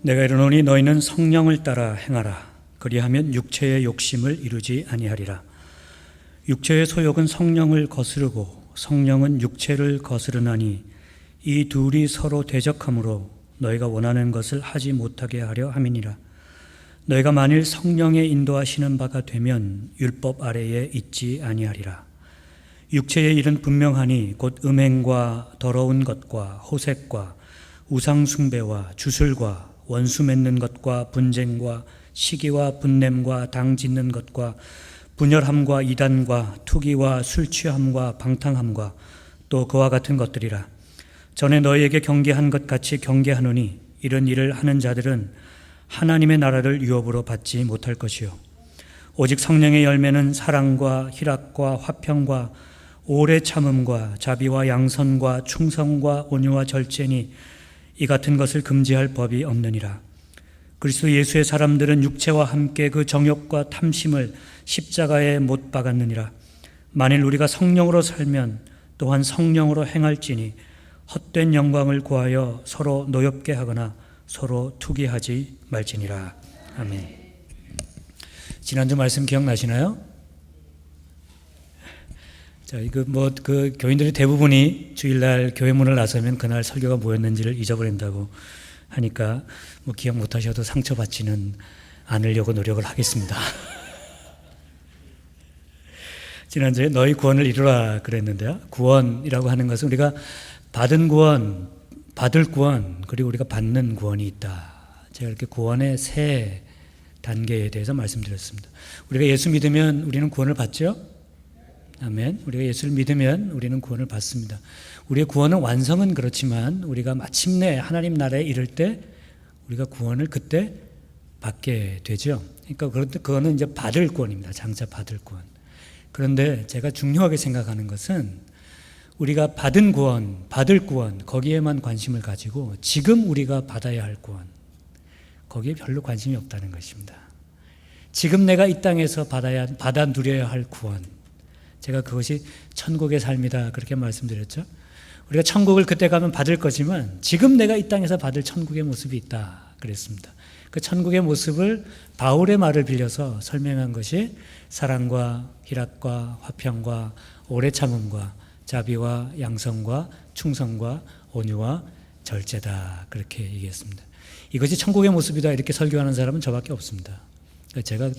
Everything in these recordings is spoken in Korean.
내가 이르노니 너희는 성령을 따라 행하라. 그리하면 육체의 욕심을 이루지 아니하리라. 육체의 소욕은 성령을 거스르고 성령은 육체를 거스르나니 이 둘이 서로 대적하므로 너희가 원하는 것을 하지 못하게 하려 함이니라. 너희가 만일 성령의 인도하시는 바가 되면 율법 아래에 있지 아니하리라. 육체의 일은 분명하니 곧 음행과 더러운 것과 호색과 우상 숭배와 주술과 원수 맺는 것과 분쟁과 시기와 분냄과 당 짓는 것과 분열함과 이단과 투기와 술 취함과 방탕함과 또 그와 같은 것들이라. 전에 너희에게 경계한 것 같이 경계하노니 이런 일을 하는 자들은 하나님의 나라를 유업으로 받지 못할 것이요 오직 성령의 열매는 사랑과 희락과 화평과 오래 참음과 자비와 양선과 충성과 온유와 절제니 이 같은 것을 금지할 법이 없느니라. 그리스도 예수의 사람들은 육체와 함께 그 정욕과 탐심을 십자가에 못 박았느니라. 만일 우리가 성령으로 살면 또한 성령으로 행할지니 헛된 영광을 구하여 서로 노엽게 하거나 서로 투기하지 말지니라. 아멘. 지난주 말씀 기억나시나요? 자, 그 교인들이 대부분이 주일날 교회 문을 나서면 그날 설교가 뭐였는지를 잊어버린다고 하니까 기억 못하셔도 상처받지는 않으려고 노력을 하겠습니다. 지난주에 너희 구원을 이루라 그랬는데요. 구원이라고 하는 것은 우리가 받은 구원, 받을 구원, 그리고 우리가 받는 구원이 있다. 제가 이렇게 구원의 세 단계에 대해서 말씀드렸습니다. 우리가 예수 믿으면 우리는 구원을 받죠? 아멘. 우리가 예수를 믿으면 우리는 구원을 받습니다. 우리의 구원은 완성은 그렇지만 우리가 마침내 하나님 나라에 이를 때 우리가 구원을 그때 받게 되죠. 그러니까 그거는 이제 받을 구원입니다. 장차 받을 구원. 그런데 제가 중요하게 생각하는 것은 우리가 받은 구원, 받을 구원, 거기에만 관심을 가지고 지금 우리가 받아야 할 구원, 거기에 별로 관심이 없다는 것입니다. 지금 내가 이 땅에서 받아 누려야 할 구원, 제가 그것이 천국의 삶이다 그렇게 말씀드렸죠. 우리가 천국을 그때 가면 받을 거지만 지금 내가 이 땅에서 받을 천국의 모습이 있다 그랬습니다. 그 천국의 모습을 바울의 말을 빌려서 설명한 것이 사랑과 희락과 화평과 오래 참음과 자비와 양성과 충성과 온유와 절제다 그렇게 얘기했습니다. 이것이 천국의 모습이다 이렇게 설교하는 사람은 저밖에 없습니다. 제가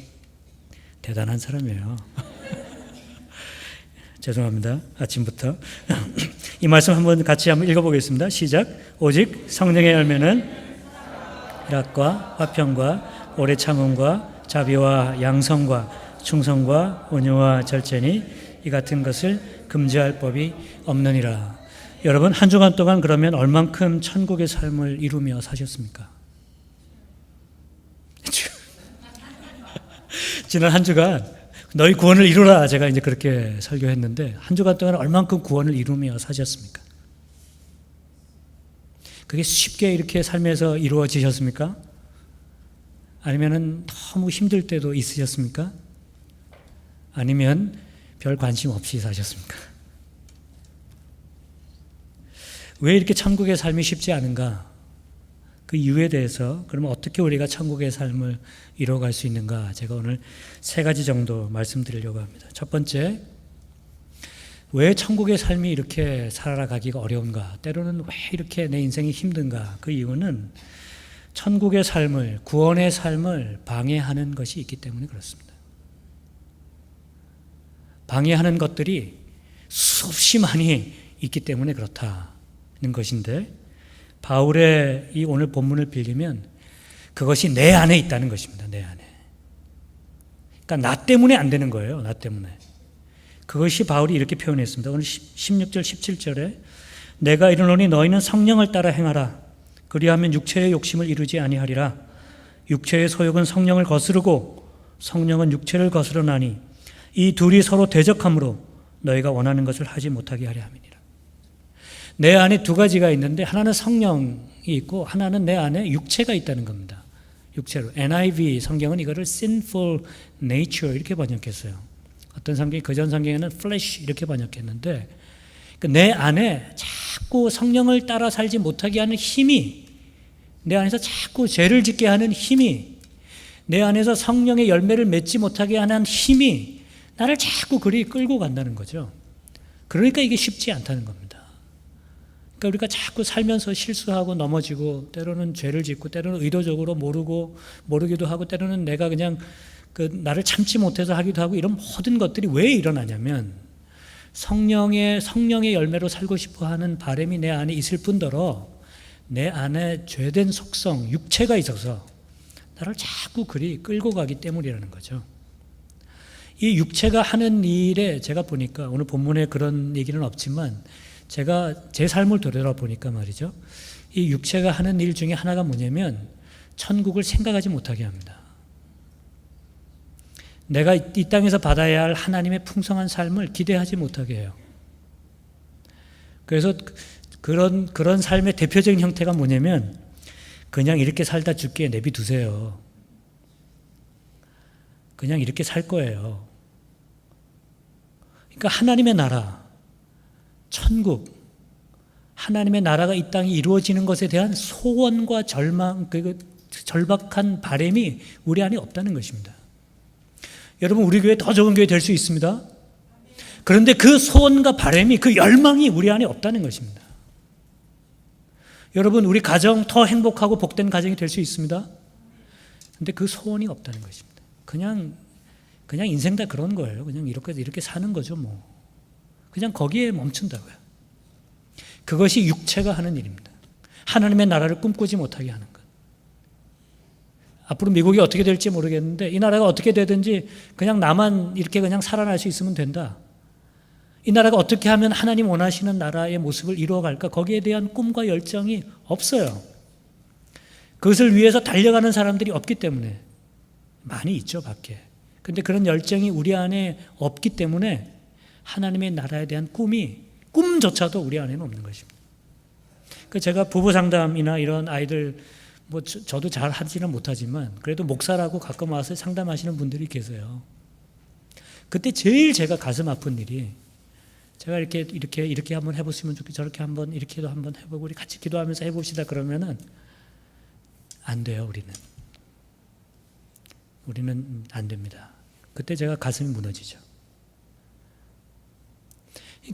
대단한 사람이에요. 죄송합니다. 아침부터. 이 말씀 같이 한번 읽어보겠습니다. 시작. 오직 성령의 열매는 희락과 화평과 오래 참음과 자비와 양성과 충성과 온유와 절제니 이 같은 것을 금지할 법이 없느니라. 여러분 한 주간 동안 그러면 얼만큼 천국의 삶을 이루며 사셨습니까? 지난 한 주간 너희 구원을 이루라 제가 이제 그렇게 설교했는데 한 주간 동안 얼만큼 구원을 이루며 사셨습니까? 그게 쉽게 이렇게 삶에서 이루어지셨습니까? 아니면은 너무 힘들 때도 있으셨습니까? 아니면 별 관심 없이 사셨습니까? 왜 이렇게 천국의 삶이 쉽지 않은가? 그 이유에 대해서 그러면 어떻게 우리가 천국의 삶을 이뤄갈 수 있는가? 제가 오늘 세 가지 정도 말씀드리려고 합니다. 첫 번째, 왜 천국의 삶이 이렇게 살아가기가 어려운가? 때로는 왜 이렇게 내 인생이 힘든가? 그 이유는 천국의 삶을, 구원의 삶을 방해하는 것이 있기 때문에 그렇습니다. 방해하는 것들이 수없이 많이 있기 때문에 그렇다는 것인데 바울의 이 오늘 본문을 빌리면 그것이 내 안에 있다는 것입니다. 내 안에. 그러니까 나 때문에 안 되는 거예요. 나 때문에. 그것이 바울이 이렇게 표현했습니다. 오늘 16절 17절에 내가 이르노니 너희는 성령을 따라 행하라. 그리하면 육체의 욕심을 이루지 아니하리라. 육체의 소욕은 성령을 거스르고 성령은 육체를 거스르나니 이 둘이 서로 대적하므로 너희가 원하는 것을 하지 못하게 하려 함이니라. 내 안에 두 가지가 있는데 하나는 성령이 있고 하나는 내 안에 육체가 있다는 겁니다. 육체로. NIV 성경은 이거를 sinful nature 이렇게 번역했어요. 어떤 성경이 그전 성경에는 flesh 이렇게 번역했는데 내 안에 자꾸 성령을 따라 살지 못하게 하는 힘이 내 안에서 자꾸 죄를 짓게 하는 힘이, 내 안에서 성령의 열매를 맺지 못하게 하는 힘이 나를 자꾸 그리 끌고 간다는 거죠. 그러니까 이게 쉽지 않다는 겁니다. 그러니까 우리가 자꾸 살면서 실수하고 넘어지고, 때로는 죄를 짓고, 때로는 의도적으로 모르기도 하고, 때로는 내가 그냥 나를 참지 못해서 하기도 하고, 이런 모든 것들이 왜 일어나냐면 성령의 열매로 살고 싶어 하는 바람이 내 안에 있을 뿐더러 내 안에 죄된 속성, 육체가 있어서 나를 자꾸 그리 끌고 가기 때문이라는 거죠. 이 육체가 하는 일에 제가 보니까, 오늘 본문에 그런 얘기는 없지만 제가 제 삶을 돌아보니까 말이죠, 이 육체가 하는 일 중에 하나가 뭐냐면 천국을 생각하지 못하게 합니다. 내가 이 땅에서 받아야 할 하나님의 풍성한 삶을 기대하지 못하게 해요. 그래서 그런 삶의 대표적인 형태가 뭐냐면 그냥 이렇게 살다 죽게 내비두세요. 그냥 이렇게 살 거예요. 그러니까 하나님의 나라, 천국, 하나님의 나라가 이 땅에 이루어지는 것에 대한 소원과 절박한 바람이 우리 안에 없다는 것입니다. 여러분, 우리 교회 더 좋은 교회 될 수 있습니다. 그런데 그 소원과 바람이, 그 열망이 우리 안에 없다는 것입니다. 여러분, 우리 가정 더 행복하고 복된 가정이 될 수 있습니다. 그런데 그 소원이 없다는 것입니다. 그냥 인생 다 그런 거예요. 그냥 이렇게 사는 거죠, 뭐. 그냥 거기에 멈춘다고요. 그것이 육체가 하는 일입니다. 하나님의 나라를 꿈꾸지 못하게 하는 것. 앞으로 미국이 어떻게 될지 모르겠는데 이 나라가 어떻게 되든지 그냥 나만 이렇게 그냥 살아날 수 있으면 된다. 이 나라가 어떻게 하면 하나님 원하시는 나라의 모습을 이루어갈까, 거기에 대한 꿈과 열정이 없어요. 그것을 위해서 달려가는 사람들이 없기 때문에. 많이 있죠, 밖에. 근데 그런 열정이 우리 안에 없기 때문에 하나님의 나라에 대한 꿈조차도 우리 안에는 없는 것입니다. 제가 부부 상담이나 이런 아이들, 저도 잘 하지는 못하지만 그래도 목사라고 가끔 와서 상담하시는 분들이 계세요. 그때 제일 제가 가슴 아픈 일이, 제가 이렇게 한번 해보시면 좋겠고, 저렇게 한번, 이렇게도 한번 해보고, 우리 같이 기도하면서 해봅시다. 그러면은 안 돼요, 우리는 안 됩니다. 그때 제가 가슴이 무너지죠.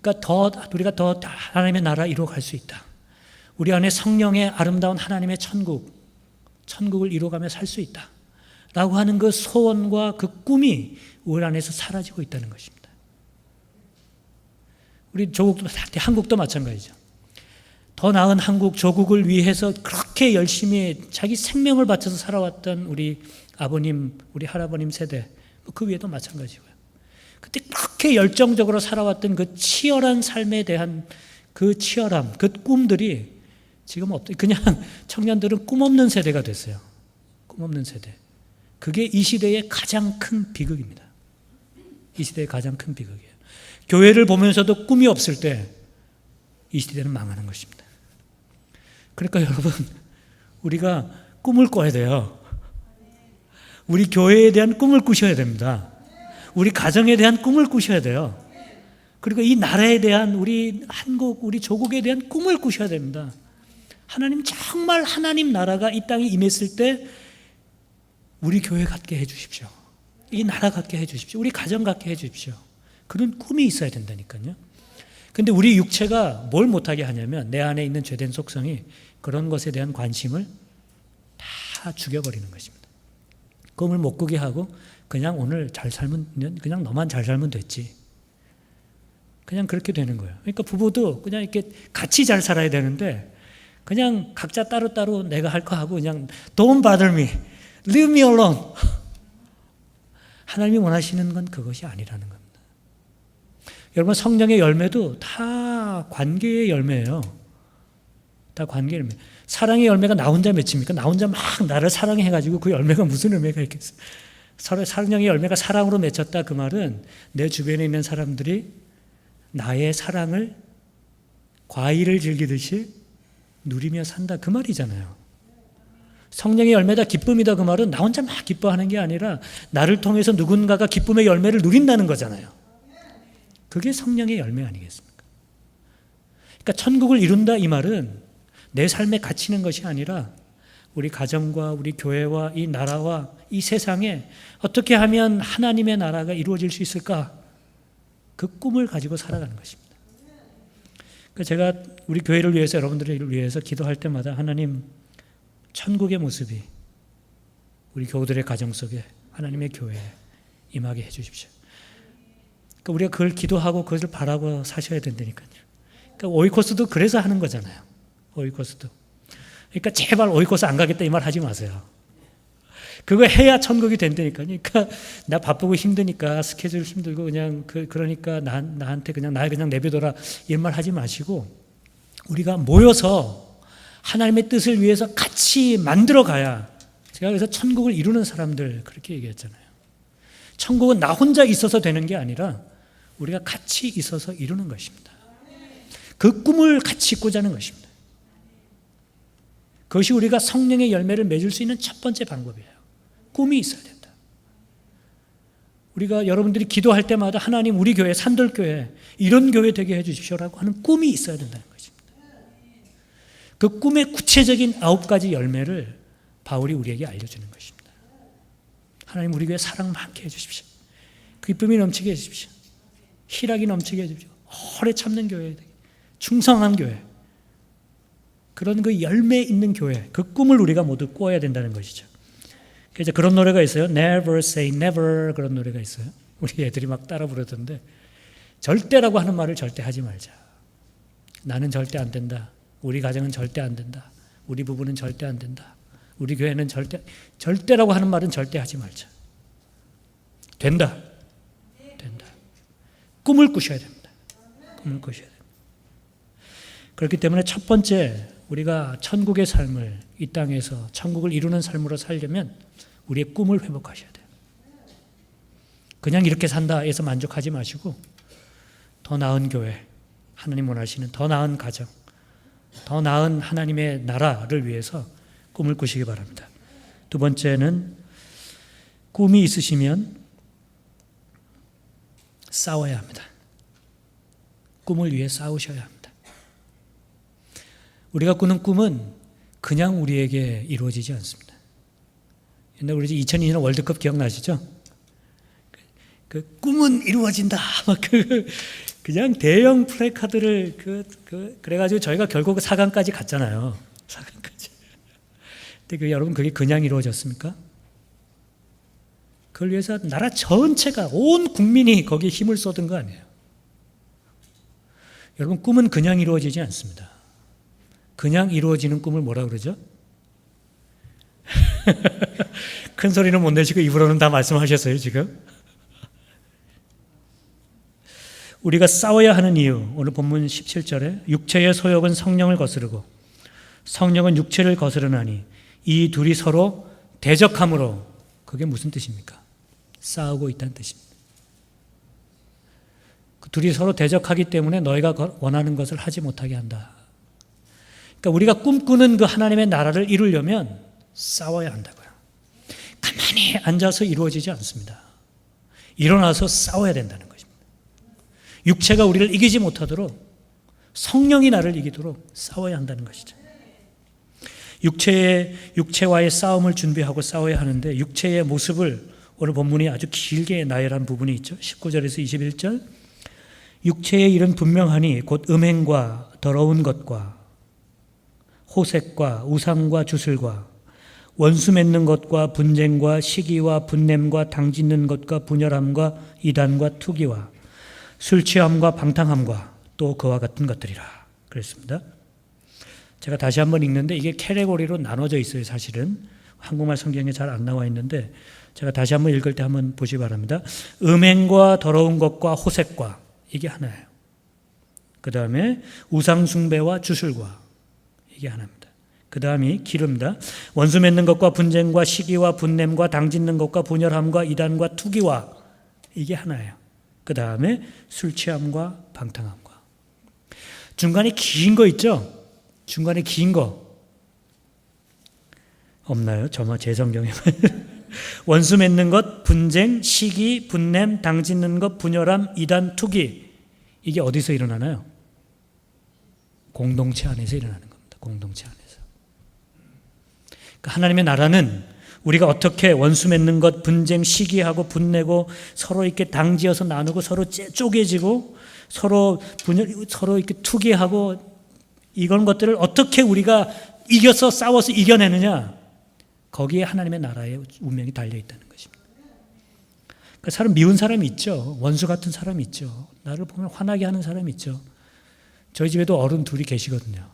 그러니까 우리가 더 하나님의 나라 이루어갈 수 있다. 우리 안에 성령의 아름다운 하나님의 천국을 이루어가며 살 수 있다. 라고 하는 그 소원과 그 꿈이 우리 안에서 사라지고 있다는 것입니다. 우리 한국도 마찬가지죠. 더 나은 한국, 조국을 위해서 그렇게 열심히 자기 생명을 바쳐서 살아왔던 우리 아버님, 우리 할아버님 세대, 그 위에도 마찬가지고요. 그때 그렇게 열정적으로 살아왔던 그 치열한 삶에 대한 그 치열함, 그 꿈들이 지금 그냥 청년들은 꿈 없는 세대가 됐어요. 꿈 없는 세대. 그게 이 시대의 가장 큰 비극입니다. 이 시대의 가장 큰 비극이에요. 교회를 보면서도 꿈이 없을 때 이 시대는 망하는 것입니다. 그러니까 여러분, 우리가 꿈을 꿔야 돼요. 우리 교회에 대한 꿈을 꾸셔야 됩니다. 우리 가정에 대한 꿈을 꾸셔야 돼요. 그리고 이 나라에 대한, 우리 한국, 우리 조국에 대한 꿈을 꾸셔야 됩니다. 정말 하나님 나라가 이 땅에 임했을 때 우리 교회 갖게 해주십시오. 이 나라 갖게 해주십시오. 우리 가정 갖게 해주십시오. 그런 꿈이 있어야 된다니까요. 근데 우리 육체가 뭘 못하게 하냐면 내 안에 있는 죄된 속성이 그런 것에 대한 관심을 다 죽여버리는 것입니다. 꿈을 못 꾸게 하고 그냥 오늘 잘 살면, 그냥 너만 잘 살면 됐지. 그냥 그렇게 되는 거예요. 그러니까 부부도 그냥 이렇게 같이 잘 살아야 되는데 그냥 각자 따로따로 내가 할 거 하고 그냥 Don't bother me, leave me alone. 하나님이 원하시는 건 그것이 아니라는 겁니다. 여러분, 성령의 열매도 다 관계의 열매예요. 다 관계의 열매. 사랑의 열매가 나 혼자 맺힙니까? 나 혼자 막 나를 사랑해가지고 그 열매가 무슨 열매가 있겠어요? 성령의 열매가 사랑으로 맺혔다, 그 말은 내 주변에 있는 사람들이 나의 사랑을 과일을 즐기듯이 누리며 산다, 그 말이잖아요. 성령의 열매다, 기쁨이다, 그 말은 나 혼자 막 기뻐하는 게 아니라 나를 통해서 누군가가 기쁨의 열매를 누린다는 거잖아요. 그게 성령의 열매 아니겠습니까? 그러니까 천국을 이룬다, 이 말은 내 삶에 갇히는 것이 아니라 우리 가정과 우리 교회와 이 나라와 이 세상에 어떻게 하면 하나님의 나라가 이루어질 수 있을까? 그 꿈을 가지고 살아가는 것입니다. 제가 우리 교회를 위해서, 여러분들을 위해서 기도할 때마다 하나님, 천국의 모습이 우리 교우들의 가정 속에, 하나님의 교회에 임하게 해 주십시오. 그러니까 우리가 그걸 기도하고 그것을 바라고 사셔야 된다니까요. 그러니까 오이코스도 그래서 하는 거잖아요. 오이코스도. 그러니까 제발 오이코스 안 가겠다 이 말 하지 마세요. 그거 해야 천국이 된다니까요. 그러니까 나 바쁘고 힘드니까, 스케줄 힘들고 그냥 그러니까 나한테 그냥 나 그냥 내버려둬라 이런 말 하지 마시고, 우리가 모여서 하나님의 뜻을 위해서 같이 만들어 가야, 제가 그래서 천국을 이루는 사람들 그렇게 얘기했잖아요. 천국은 나 혼자 있어서 되는 게 아니라 우리가 같이 있어서 이루는 것입니다. 그 꿈을 같이 꾸자는 것입니다. 그것이 우리가 성령의 열매를 맺을 수 있는 첫 번째 방법이에요. 꿈이 있어야 된다. 우리가 여러분들이 기도할 때마다 하나님, 우리 교회, 산돌교회 이런 교회 되게 해 주십시오라고 하는 꿈이 있어야 된다는 것입니다. 그 꿈의 구체적인 9가지 열매를 바울이 우리에게 알려주는 것입니다. 하나님, 우리 교회 사랑 많게 해 주십시오. 기쁨이 넘치게 해 주십시오. 희락이 넘치게 해 주십시오. 오래 참는 교회, 충성한 교회, 그런 그 열매 있는 교회, 그 꿈을 우리가 모두 꾸어야 된다는 것이죠. 그래서 그런 노래가 있어요. Never say never, 그런 노래가 있어요. 우리 애들이 막 따라 부르던데, 절대라고 하는 말을 절대 하지 말자. 나는 절대 안 된다. 우리 가정은 절대 안 된다. 우리 부부는 절대 안 된다. 우리 교회는 절대라고 하는 말은 절대 하지 말자. 된다. 된다. 꿈을 꾸셔야 됩니다. 꿈을 꾸셔야 됩니다. 그렇기 때문에 첫 번째, 우리가 천국의 삶을 이 땅에서 천국을 이루는 삶으로 살려면 우리의 꿈을 회복하셔야 돼요. 그냥 이렇게 산다 해서 만족하지 마시고, 더 나은 교회, 하나님 원하시는 더 나은 가정, 더 나은 하나님의 나라를 위해서 꿈을 꾸시기 바랍니다. 두 번째는, 꿈이 있으시면 싸워야 합니다. 꿈을 위해 싸우셔야 합니다. 우리가 꾸는 꿈은 그냥 우리에게 이루어지지 않습니다. 옛날 우리 2002년 월드컵 기억나시죠? 그 꿈은 이루어진다. 막 그냥 대형 플래카드를 그래가지고 저희가 결국 4강까지 갔잖아요. 4강까지. 근데 여러분, 그게 그냥 이루어졌습니까? 그걸 위해서 나라 전체가, 온 국민이 거기에 힘을 쏟은 거 아니에요. 여러분, 꿈은 그냥 이루어지지 않습니다. 그냥 이루어지는 꿈을 뭐라 그러죠? 큰 소리는 못 내시고 입으로는 다 말씀하셨어요, 지금. 우리가 싸워야 하는 이유, 오늘 본문 17절에 육체의 소욕은 성령을 거스르고 성령은 육체를 거스르나니 이 둘이 서로 대적함으로, 그게 무슨 뜻입니까? 싸우고 있다는 뜻입니다. 그 둘이 서로 대적하기 때문에 너희가 원하는 것을 하지 못하게 한다. 그러니까 우리가 꿈꾸는 그 하나님의 나라를 이루려면 싸워야 한다고요. 가만히 앉아서 이루어지지 않습니다. 일어나서 싸워야 된다는 것입니다. 육체가 우리를 이기지 못하도록, 성령이 나를 이기도록 싸워야 한다는 것이죠. 육체와의 싸움을 준비하고 싸워야 하는데, 육체의 모습을 오늘 본문이 아주 길게 나열한 부분이 있죠. 19절에서 21절. 육체의 일은 분명하니 곧 음행과 더러운 것과 호색과 우상과 주술과 원수 맺는 것과 분쟁과 시기와 분냄과 당짓는 것과 분열함과 이단과 투기와 술 취함과 방탕함과 또 그와 같은 것들이라 그랬습니다. 제가 다시 한번 읽는데, 이게 캐테고리로 나눠져 있어요. 사실은 한국말 성경에 잘 안 나와 있는데, 제가 다시 한번 읽을 때 한번 보시기 바랍니다. 음행과 더러운 것과 호색과, 이게 하나예요. 그 다음에 우상숭배와 주술과, 이게 하나입니다. 그 다음이 기름다. 원수 맺는 것과 분쟁과 시기와 분냄과 당짓는 것과 분열함과 이단과 투기와, 이게 하나예요. 그 다음에 술 취함과 방탕함과. 중간에 긴 거 있죠? 중간에 긴 거 없나요? 제 성경에. 원수 맺는 것, 분쟁, 시기, 분냄, 당짓는 것, 분열함, 이단, 투기. 이게 어디서 일어나나요? 공동체 안에서 일어나는 겁니다. 공동체 안에서. 하나님의 나라는 우리가 어떻게 원수 맺는 것, 분쟁, 시기하고 분내고 서로 이렇게 당지어서 나누고 서로 쪼개지고 서로 이렇게 투기하고 이런 것들을 어떻게 우리가 이겨서 싸워서 이겨내느냐, 거기에 하나님의 나라의 운명이 달려 있다는 것입니다. 그 사람 미운 사람이 있죠. 원수 같은 사람이 있죠. 나를 보면 화나게 하는 사람이 있죠. 저희 집에도 어른 둘이 계시거든요.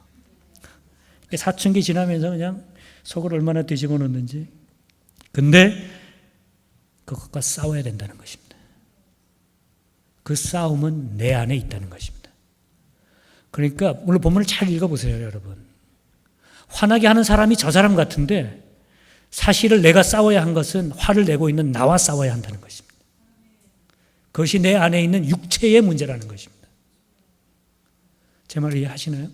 사춘기 지나면서 그냥 속을 얼마나 뒤집어 놓는지. 근데 그것과 싸워야 된다는 것입니다. 그 싸움은 내 안에 있다는 것입니다. 그러니까 오늘 본문을 잘 읽어보세요, 여러분. 화나게 하는 사람이 저 사람 같은데 사실을 내가 싸워야 한 것은 화를 내고 있는 나와 싸워야 한다는 것입니다. 그것이 내 안에 있는 육체의 문제라는 것입니다. 제 말을 이해하시나요?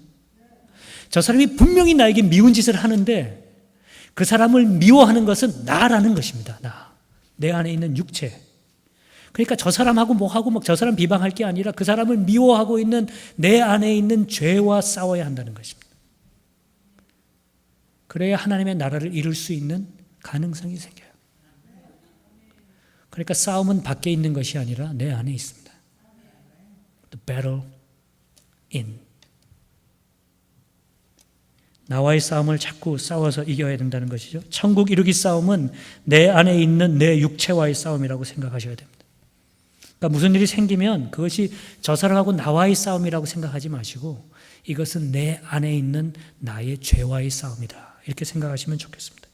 저 사람이 분명히 나에게 미운 짓을 하는데 그 사람을 미워하는 것은 나라는 것입니다. 내 안에 있는 육체. 그러니까 저 사람하고 뭐하고 막 저 사람 비방할 게 아니라 그 사람을 미워하고 있는 내 안에 있는 죄와 싸워야 한다는 것입니다. 그래야 하나님의 나라를 이룰 수 있는 가능성이 생겨요. 그러니까 싸움은 밖에 있는 것이 아니라 내 안에 있습니다. The battle in. 나와의 싸움을 자꾸 싸워서 이겨야 된다는 것이죠. 천국 이루기 싸움은 내 안에 있는 내 육체와의 싸움이라고 생각하셔야 됩니다. 그러니까 무슨 일이 생기면 그것이 저 사람하고 나와의 싸움이라고 생각하지 마시고 이것은 내 안에 있는 나의 죄와의 싸움이다. 이렇게 생각하시면 좋겠습니다.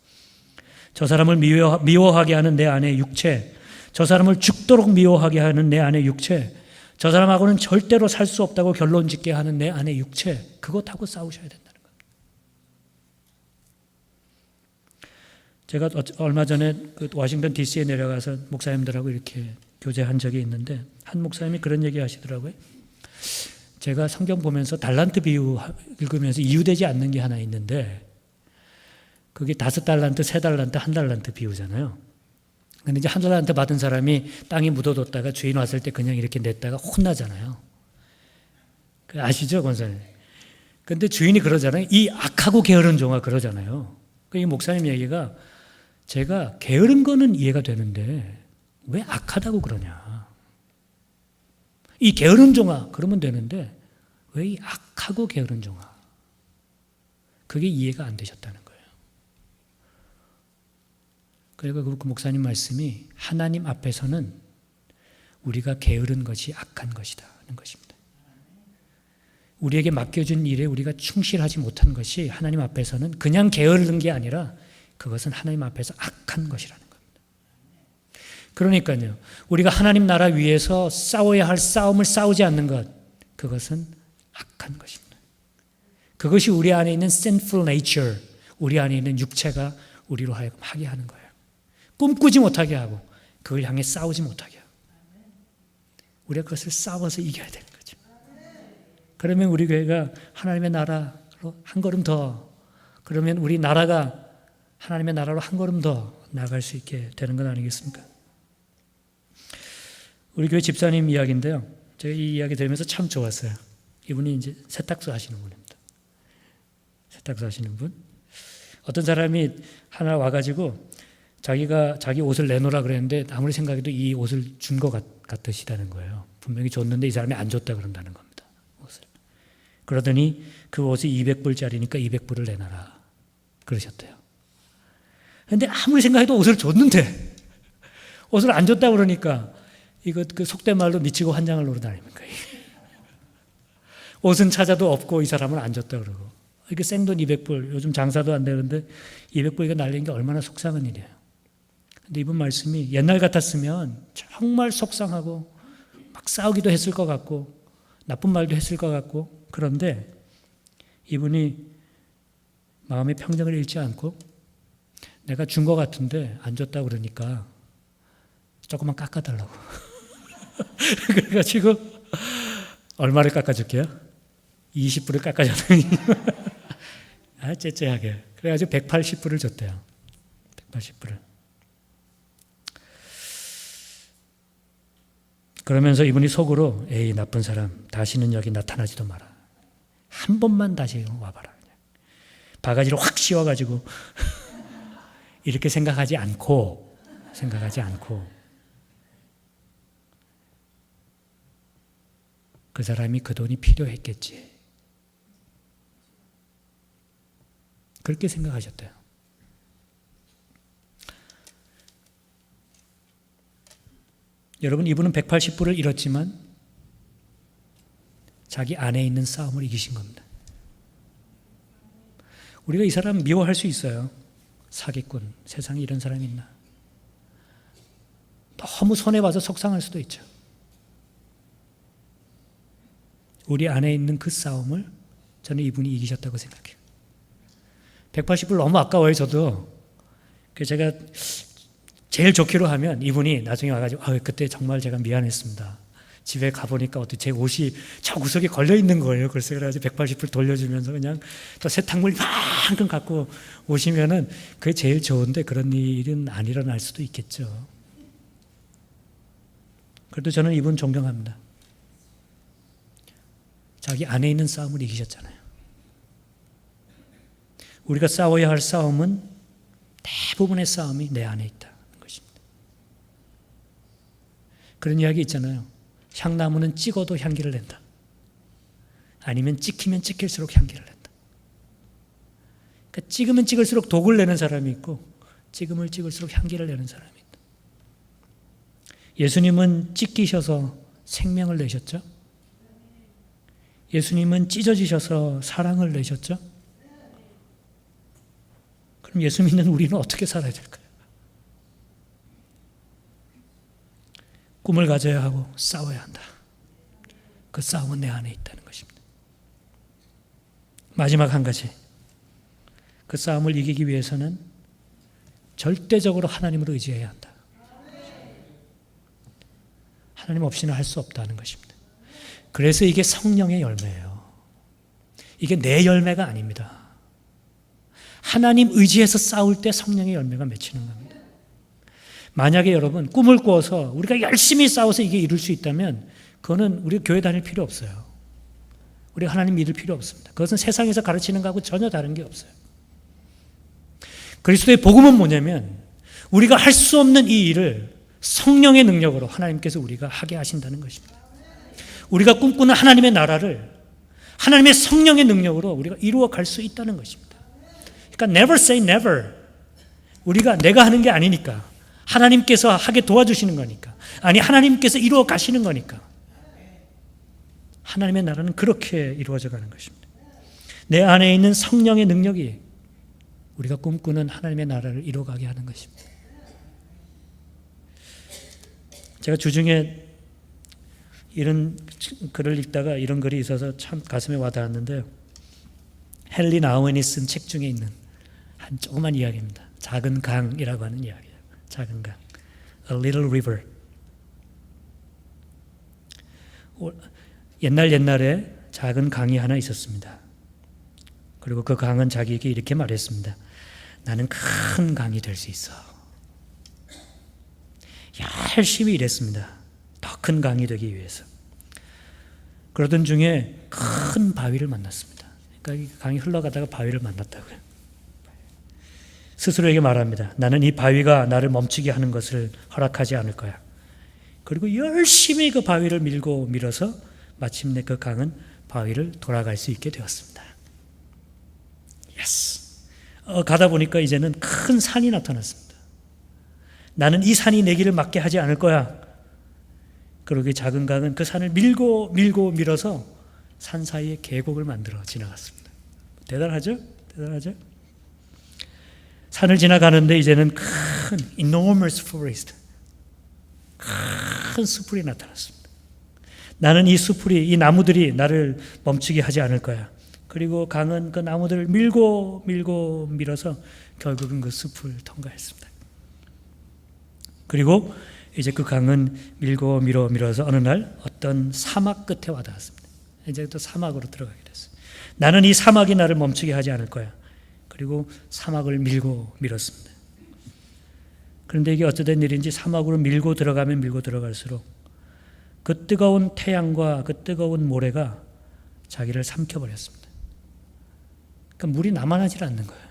저 사람을 미워하게 하는 내 안의 육체, 저 사람을 죽도록 미워하게 하는 내 안의 육체, 저 사람하고는 절대로 살 수 없다고 결론 짓게 하는 내 안의 육체, 그것하고 싸우셔야 된다는 겁니다. 제가 얼마 전에 워싱턴 DC에 내려가서 목사님들하고 이렇게 교제한 적이 있는데 한 목사님이 그런 얘기 하시더라고요. 제가 성경 보면서 달란트 비유 읽으면서 이유되지 않는 게 하나 있는데 그게 5달란트, 3달란트, 1달란트 비유잖아요. 근데 이제 1달란트 받은 사람이 땅에 묻어뒀다가 주인 왔을 때 그냥 이렇게 냈다가 혼나잖아요. 아시죠, 권사님? 근데 주인이 그러잖아요. 이 악하고 게으른 종아 그러잖아요. 이 목사님 얘기가 제가 게으른 거는 이해가 되는데 왜 악하다고 그러냐. 이 게으른 종아 그러면 되는데 왜 이 악하고 게으른 종아. 그게 이해가 안 되셨다는 거예요. 그리고 그 목사님 말씀이 하나님 앞에서는 우리가 게으른 것이 악한 것이다 하는 것입니다. 우리에게 맡겨준 일에 우리가 충실하지 못한 것이 하나님 앞에서는 그냥 게으른 게 아니라 그것은 하나님 앞에서 악한 것이라는 겁니다. 그러니까요, 우리가 하나님 나라 위에서 싸워야 할 싸움을 싸우지 않는 것, 그것은 악한 것입니다. 그것이 우리 안에 있는 sinful nature, 우리 안에 있는 육체가 우리로 하여금 하게 하는 거예요. 꿈꾸지 못하게 하고 그걸 향해 싸우지 못하게 하고 우리가 그것을 싸워서 이겨야 되는 거죠. 그러면 우리 교회가 하나님의 나라로 한 걸음 더, 그러면 우리 나라가 하나님의 나라로 한 걸음 더 나아갈 수 있게 되는 건 아니겠습니까? 우리 교회 집사님 이야기인데요. 제가 이 이야기 들으면서 참 좋았어요. 이분이 이제 세탁소 하시는 분입니다. 세탁소 하시는 분. 어떤 사람이 하나 와가지고 자기 옷을 내놓으라 그랬는데 아무리 생각해도 이 옷을 준 것 같으시다는 거예요. 분명히 줬는데 이 사람이 안 줬다 그런다는 겁니다. 옷을. 그러더니 그 옷이 200불짜리니까 200불을 내놔라 그러셨대요. 그런데 아무리 생각해도 옷을 줬는데 옷을 안 줬다 그러니까 이거 그 속된 말로 미치고 환장을 노릇다닙니까? 옷은 찾아도 없고 이 사람은 안 줬다 그러고 이게 생돈 200불, 요즘 장사도 안 되는데 200불이가 날린 게 얼마나 속상한 일이에요. 근데 이분 말씀이 옛날 같았으면 정말 속상하고 막 싸우기도 했을 것 같고 나쁜 말도 했을 것 같고, 그런데 이분이 마음의 평정을 잃지 않고 내가 준 것 같은데 안 줬다고 그러니까 조금만 깎아달라고. 그래가지고 얼마를 깎아줄게요? 20불을 깎아줬더니 째째하게. 그래가지고 180불을 줬대요. 180불을. 그러면서 이분이 속으로 에이 나쁜 사람 다시는 여기 나타나지도 마라. 한 번만 다시 와봐라. 그냥. 바가지를 확 씌워가지고 이렇게 생각하지 않고 그 사람이 그 돈이 필요했겠지. 그렇게 생각하셨대요. 여러분, 이분은 180불을 잃었지만 자기 안에 있는 싸움을 이기신 겁니다. 우리가 이 사람 미워할 수 있어요. 사기꾼, 세상에 이런 사람이 있나. 너무 손해봐서 속상할 수도 있죠. 우리 안에 있는 그 싸움을 저는 이분이 이기셨다고 생각해요. 180불 너무 아까워요, 저도. 그래서 제가 제일 좋기로 하면 이분이 나중에 와가지고 그때 정말 제가 미안했습니다. 집에 가보니까 어떻게 제 옷이 저 구석에 걸려있는 거예요. 그래서 180불 돌려주면서 그냥 또 세탁물 만큼 갖고 오시면은 그게 제일 좋은데 그런 일은 안 일어날 수도 있겠죠. 그래도 저는 이분 존경합니다. 자기 안에 있는 싸움을 이기셨잖아요. 우리가 싸워야 할 싸움은 대부분의 싸움이 내 안에 있다는 것입니다. 그런 이야기 있잖아요. 향나무는 찍어도 향기를 낸다. 아니면 찍히면 찍힐수록 향기를 낸다. 그러니까 찍으면 찍을수록 독을 내는 사람이 있고 찍으면 찍을수록 향기를 내는 사람이 있다. 예수님은 찍히셔서 생명을 내셨죠? 예수님은 찢어지셔서 사랑을 내셨죠? 그럼 예수 믿는 우리는 어떻게 살아야 될까요? 꿈을 가져야 하고 싸워야 한다. 그 싸움은 내 안에 있다는 것입니다. 마지막 한 가지. 그 싸움을 이기기 위해서는 절대적으로 하나님을 의지해야 한다. 하나님 없이는 할 수 없다는 것입니다. 그래서 이게 성령의 열매예요. 이게 내 열매가 아닙니다. 하나님 의지해서 싸울 때 성령의 열매가 맺히는 겁니다. 만약에 여러분 꿈을 꾸어서 우리가 열심히 싸워서 이게 이룰 수 있다면 그거는 우리가 교회 다닐 필요 없어요. 우리가 하나님 믿을 필요 없습니다. 그것은 세상에서 가르치는 것하고 전혀 다른 게 없어요. 그리스도의 복음은 뭐냐면 우리가 할 수 없는 이 일을 성령의 능력으로 하나님께서 우리가 하게 하신다는 것입니다. 우리가 꿈꾸는 하나님의 나라를 하나님의 성령의 능력으로 우리가 이루어 갈 수 있다는 것입니다. 그러니까 never say never. 우리가 내가 하는 게 아니니까 하나님께서 하게 도와주시는 거니까 아니 하나님께서 이루어 가시는 거니까 하나님의 나라는 그렇게 이루어져 가는 것입니다. 내 안에 있는 성령의 능력이 우리가 꿈꾸는 하나님의 나라를 이루어가게 하는 것입니다. 제가 주중에 이런 글을 읽다가 이런 글이 있어서 참 가슴에 와닿았는데요. 헨리 나우엔이 쓴 책 중에 있는 한 조그만 이야기입니다. 작은 강이라고 하는 이야기예요. 작은 강. A little river. 옛날에 작은 강이 하나 있었습니다. 그리고 그 강은 자기에게 이렇게 말했습니다. 나는 큰 강이 될 수 있어. 열심히 일했습니다. 더 큰 강이 되기 위해서. 그러던 중에 큰 바위를 만났습니다. 그러니까 강이 흘러가다가 바위를 만났다고요. 스스로에게 말합니다. 나는 이 바위가 나를 멈추게 하는 것을 허락하지 않을 거야. 그리고 열심히 그 바위를 밀고 밀어서 마침내 그 강은 바위를 돌아갈 수 있게 되었습니다. 예스. 가다 보니까 이제는 큰 산이 나타났습니다. 나는 이 산이 내 길을 막게 하지 않을 거야. 그러게 작은 강은 그 산을 밀고 밀어서 산 사이에 계곡을 만들어 지나갔습니다. 대단하죠? 대단하죠? 산을 지나가는데 이제는 큰 enormous forest, 큰 수풀이 나타났습니다. 나는 이 수풀이, 이 나무들이 나를 멈추게 하지 않을 거야. 그리고 강은 그 나무들을 밀고 밀어서 결국은 그 숲을 통과했습니다. 그리고 이제 그 강은 밀어서 어느 날 어떤 사막 끝에 와닿았습니다. 이제 또 사막으로 들어가게 됐어요. 나는 이 사막이 나를 멈추게 하지 않을 거야. 그리고 사막을 밀었습니다. 그런데 이게 어쩌된 일인지 사막으로 밀고 들어갈수록 그 뜨거운 태양과 그 뜨거운 모래가 자기를 삼켜버렸습니다. 그러니까 물이 남아나질 않는 거예요.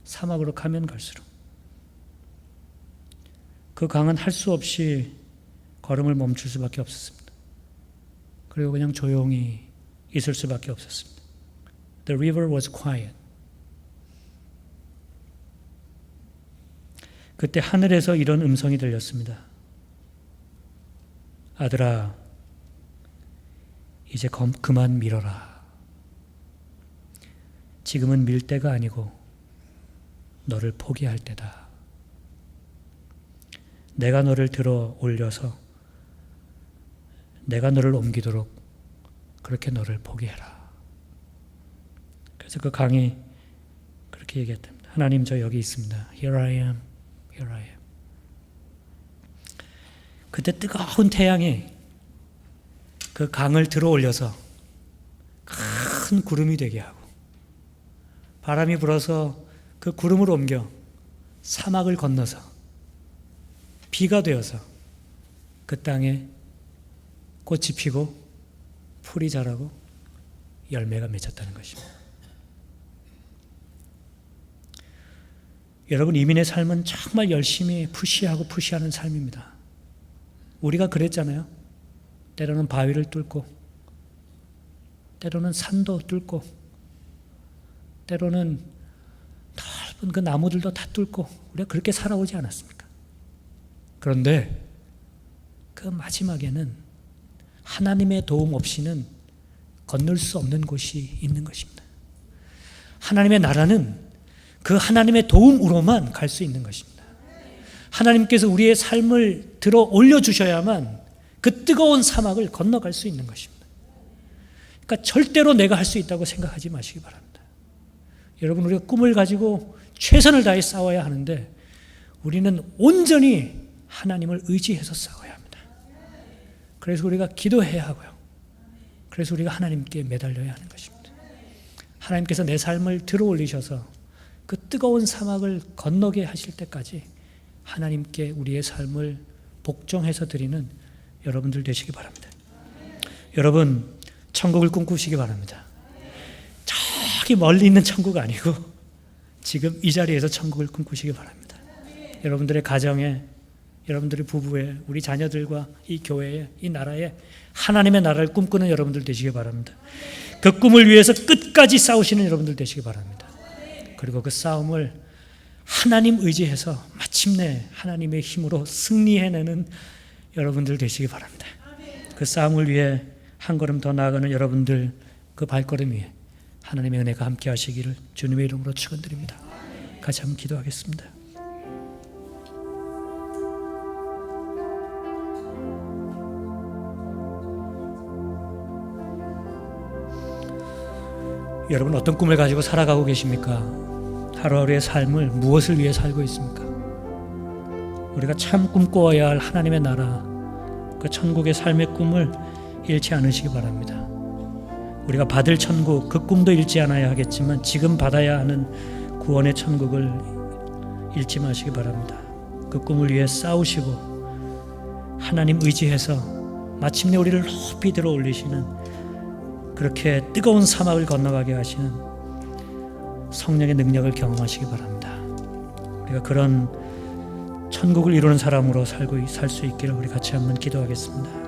사막으로 가면 갈수록. 그 강은 할 수 없이 걸음을 멈출 수밖에 없었습니다. 그리고 그냥 조용히 있을 수밖에 없었습니다. The river was quiet. 그때 하늘에서 이런 음성이 들렸습니다. 아들아, 이제 그만 밀어라. 지금은 밀 때가 아니고 너를 포기할 때다. 내가 너를 들어 올려서 내가 너를 옮기도록 그렇게 너를 포기해라. 그래서 그 강이 그렇게 얘기했답니다. 하나님, 저 여기 있습니다. Here I am. Here I am. 그때 뜨거운 태양이 그 강을 들어 올려서 큰 구름이 되게 하고, 바람이 불어서 그 구름을 옮겨 사막을 건너서 비가 되어서 그 땅에 꽃이 피고 풀이 자라고 열매가 맺혔다는 것입니다. 여러분, 이민의 삶은 정말 열심히 푸시하는 삶입니다. 우리가 그랬잖아요. 때로는 바위를 뚫고, 때로는 산도 뚫고, 때로는 넓은 그 나무들도 다 뚫고 우리가 그렇게 살아오지 않았습니까? 그런데 그 마지막에는 하나님의 도움 없이는 건널 수 없는 곳이 있는 것입니다. 하나님의 나라는 그 하나님의 도움으로만 갈 수 있는 것입니다. 하나님께서 우리의 삶을 들어 올려주셔야만 그 뜨거운 사막을 건너갈 수 있는 것입니다. 그러니까 절대로 내가 할 수 있다고 생각하지 마시기 바랍니다. 여러분, 우리가 꿈을 가지고 최선을 다해 싸워야 하는데 우리는 온전히 하나님을 의지해서 싸워야 합니다. 그래서 우리가 기도해야 하고요. 그래서 우리가 하나님께 매달려야 하는 것입니다. 하나님께서 내 삶을 들어 올리셔서 그 뜨거운 사막을 건너게 하실 때까지 하나님께 우리의 삶을 복종해서 드리는 여러분들 되시기 바랍니다. 여러분, 천국을 꿈꾸시기 바랍니다. 저기 멀리 있는 천국 아니고 지금 이 자리에서 천국을 꿈꾸시기 바랍니다. 여러분들의 가정에, 여러분들의 부부에, 우리 자녀들과 이 교회에, 이 나라에 하나님의 나라를 꿈꾸는 여러분들 되시기 바랍니다. 그 꿈을 위해서 끝까지 싸우시는 여러분들 되시기 바랍니다. 그리고 그 싸움을 하나님 의지해서 마침내 하나님의 힘으로 승리해내는 여러분들 되시기 바랍니다. 그 싸움을 위해 한 걸음 더 나아가는 여러분들 그 발걸음 위에 하나님의 은혜가 함께 하시기를 주님의 이름으로 축원드립니다. 같이 한번 기도하겠습니다. 여러분, 어떤 꿈을 가지고 살아가고 계십니까? 하루하루의 삶을 무엇을 위해 살고 있습니까? 우리가 참 꿈꿔야 할 하나님의 나라, 그 천국의 삶의 꿈을 잃지 않으시기 바랍니다. 우리가 받을 천국, 그 꿈도 잃지 않아야 하겠지만 지금 받아야 하는 구원의 천국을 잃지 마시기 바랍니다. 그 꿈을 위해 싸우시고 하나님 의지해서 마침내 우리를 높이 들어 올리시는, 그렇게 뜨거운 사막을 건너가게 하시는 성령의 능력을 경험하시기 바랍니다. 우리가 그런 천국을 이루는 사람으로 살 수 있기를 우리 같이 한번 기도하겠습니다.